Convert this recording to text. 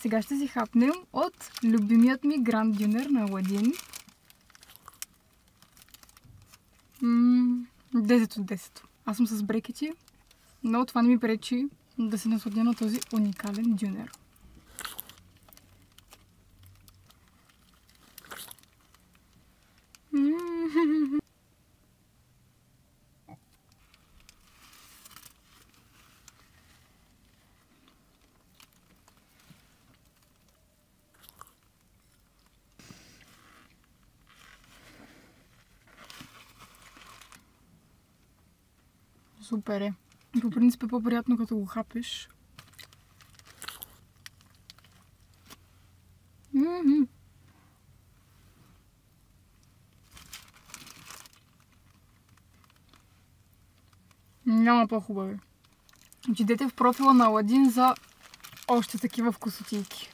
Сега ще си хапнем от любимият ми Гранд Дюнер на Аладин. 10 от 10. Аз съм с брекети, но това не ми пречи да се насладя на този уникален дюнер. Супер е. По принцип е по-приятно като го хапеш. Няма по-хубави. Отидете в профила на Аладин за още такива вкусотийки.